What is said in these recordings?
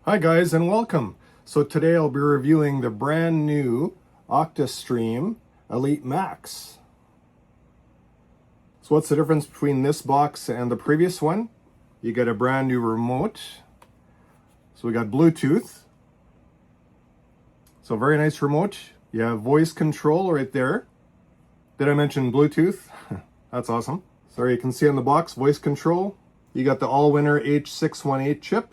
Hi guys and welcome. So today I'll be reviewing the brand new Octastream Elite Max. So what's the difference between this box and the previous one? You get a brand new remote. So we got Bluetooth. So very nice remote. You have voice control right there. Did I mention Bluetooth? That's awesome. So you can see on the box, voice control. You got the Allwinner H618 chip.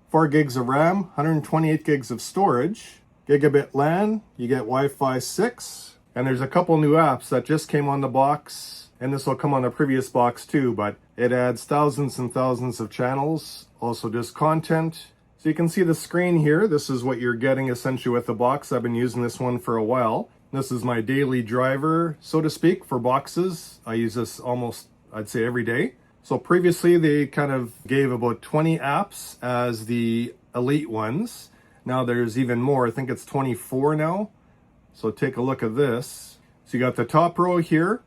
4 gigs of RAM, 128 gigs of storage, Gigabit LAN, you get Wi-Fi 6, and there's a couple new apps that just came on the box, and this will come on the previous box too, but it adds thousands and thousands of channels, also just content. So you can see the screen here. This is what you're getting essentially with the box. I've been using this one for a while. This is my daily driver, so to speak, for boxes. I use this almost, I'd say, every day. So previously they kind of gave about 20 apps as the elite ones. Now there's even more. I think it's 24 now. So take a look at this. So you got the top row here.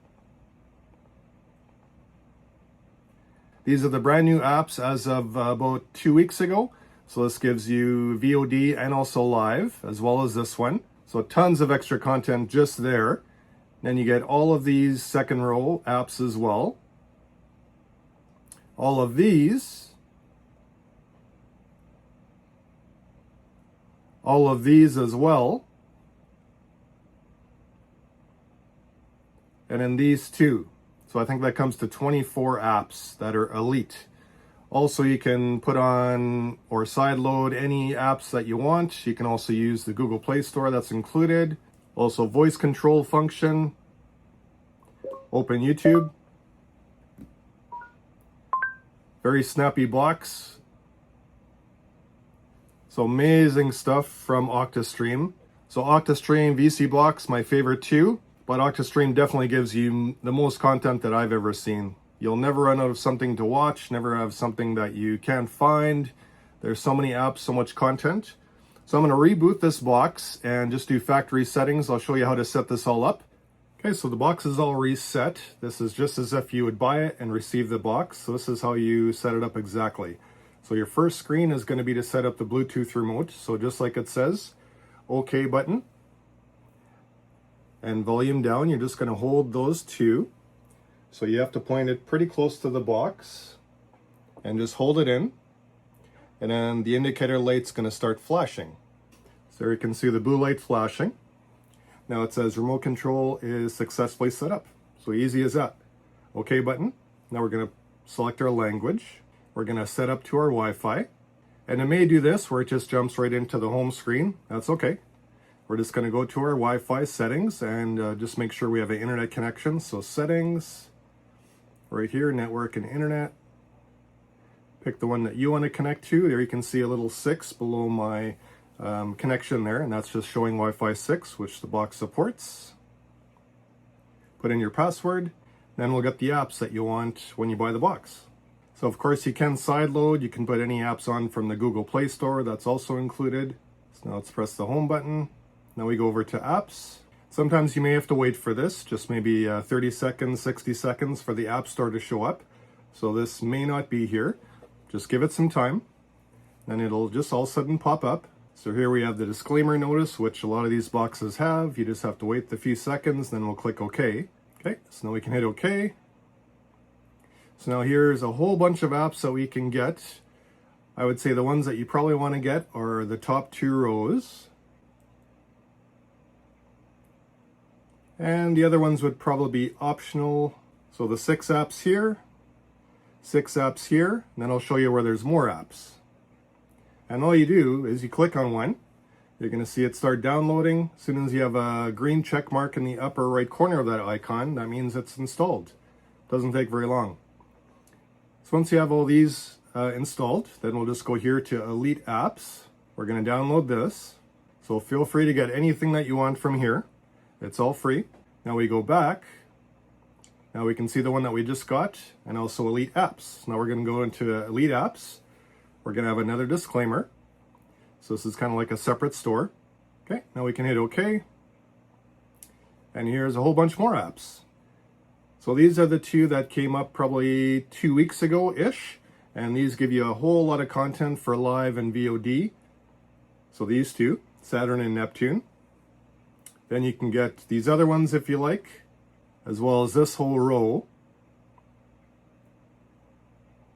These are the brand new apps as of about 2 weeks ago. So this gives you VOD and also live, as well as this one. So tons of extra content just there. Then you get all of these second row apps as well. All of these as well, and then these two. So I think that comes to 24 apps that are elite. Also, you can put on or sideload any apps that you want. You can also use the Google Play Store, that's included. Also voice control function, open YouTube. Very snappy box. So amazing stuff from Octastream. So Octastream VC box, my favorite too, but Octastream definitely gives you the most content that I've ever seen. You'll never run out of something to watch, never have something that you can't find. There's so many apps, so much content. So I'm going to reboot this box and just do factory settings. I'll show you how to set this all up. Okay, so the box is all reset. This is just as if you would buy it and receive the box. So this is how you set it up exactly. So your first screen is going to be to set up the Bluetooth remote. So just like it says, OK button and volume down. You're just going to hold those two. So you have to point it pretty close to the box and just hold it in. And then the indicator light's going to start flashing. So you can see the blue light flashing. Now it says remote control is successfully set up. So easy as that. OK button. Now we're going to select our language. We're going to set up to our Wi-Fi. And it may do this where it just jumps right into the home screen. That's okay. We're just going to go to our Wi-Fi settings and just make sure we have an internet connection. So settings, right here, network and internet. Pick the one that you want to connect to. There you can see a little 6 below my connection there, and that's just showing Wi-Fi 6, which the box supports. Put in your password, then we'll get the apps that you want when you buy the box. So of course you can sideload, you can put any apps on from the Google Play Store, that's also included. So now let's press the home button. Now we go over to apps. Sometimes you may have to wait for this, just maybe 30 seconds, 60 seconds for the App Store to show up. So this may not be here. Just give it some time, then it'll just all of a sudden pop up. So here we have the disclaimer notice, which a lot of these boxes have. You just have to wait a few seconds, then we'll click OK. Okay, so now we can hit OK. So now here's a whole bunch of apps that we can get. I would say the ones that you probably want to get are the top 2 rows. And the other ones would probably be optional. So the 6 apps here, 6 apps here, and then I'll show you where there's more apps. And all you do is you click on one, you're going to see it start downloading. As soon as you have a green check mark in the upper right corner of that icon, that means it's installed. Doesn't take very long. So once you have all these installed, then we'll just go here to Elite Apps. We're going to download this. So feel free to get anything that you want from here. It's all free. Now we go back. Now we can see the one that we just got and also Elite Apps. Now we're going to go into Elite Apps. We're going to have another disclaimer. So this is kind of like a separate store. Okay, now we can hit OK. And here's a whole bunch more apps. So these are the two that came up probably 2 weeks ago-ish. And these give you a whole lot of content for live and VOD. So these two, Saturn and Neptune. Then you can get these other ones if you like, as well as this whole row.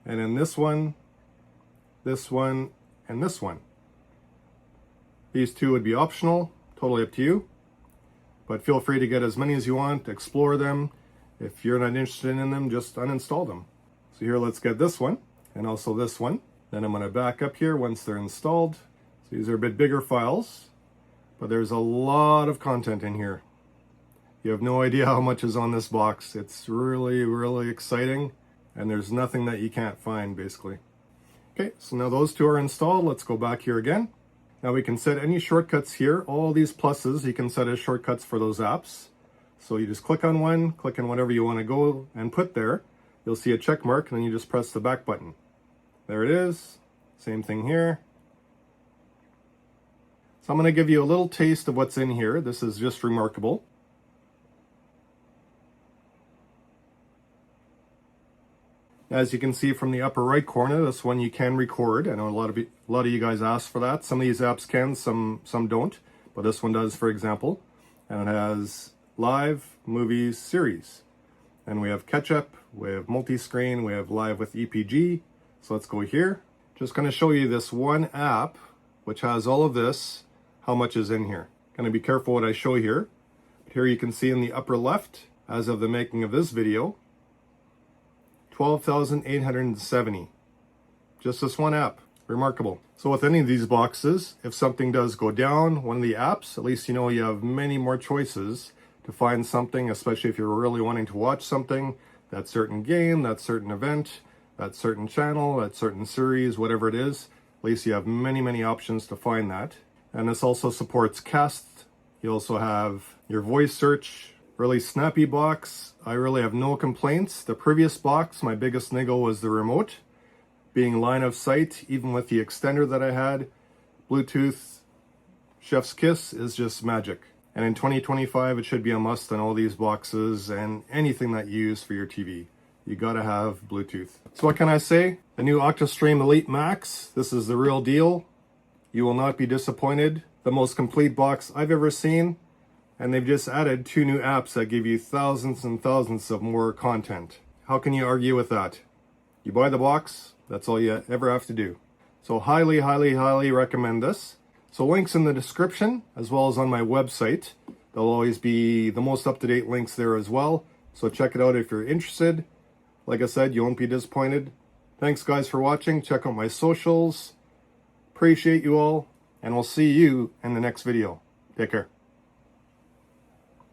And then this one, and this one. These two would be optional, totally up to you. But feel free to get as many as you want, explore them. If you're not interested in them, just uninstall them. So here, let's get this one, and also this one. Then I'm going to back up here once they're installed. So these are a bit bigger files, but there's a lot of content in here. You have no idea how much is on this box. It's really, really exciting, and there's nothing that you can't find, basically. Okay, so now those two are installed. Let's go back here again. Now we can set any shortcuts here. All these pluses you can set as shortcuts for those apps. So you just click on one, click on whatever you want to go and put there. You'll see a check mark, and then you just press the back button. There it is. Same thing here. So I'm going to give you a little taste of what's in here. This is just remarkable. As you can see from the upper right corner, this one you can record. I know a lot of you guys asked for that. Some of these apps can, some don't, but this one does, for example. And it has live, movies, series. And we have catch-up, we have multi-screen, we have live with EPG. So let's go here. Just going to show you this one app, which has all of this, how much is in here. Going to be careful what I show here. But here you can see in the upper left, as of the making of this video, 12,870. Just this one app. Remarkable. So with any of these boxes, if something does go down, one of the apps, at least you know you have many more choices to find something, especially if you're really wanting to watch something, that certain game, that certain event, that certain channel, that certain series, whatever it is. At least you have many, many options to find that. And this also supports cast. You also have your voice search. Really snappy box. I really have no complaints. The previous box, my biggest niggle was the remote. Being line of sight, even with the extender that I had. Bluetooth, chef's kiss is just magic. And in 2025, it should be a must on all these boxes and anything that you use for your TV. You gotta have Bluetooth. So what can I say? The new Octastream Elite Max. This is the real deal. You will not be disappointed. The most complete box I've ever seen. And they've just added 2 new apps that give you thousands and thousands of more content. How can you argue with that? You buy the box, that's all you ever have to do. So highly, highly, highly recommend this. So links in the description, as well as on my website. There'll always be the most up-to-date links there as well. So check it out if you're interested. Like I said, you won't be disappointed. Thanks guys for watching. Check out my socials. Appreciate you all. And we'll see you in the next video. Take care.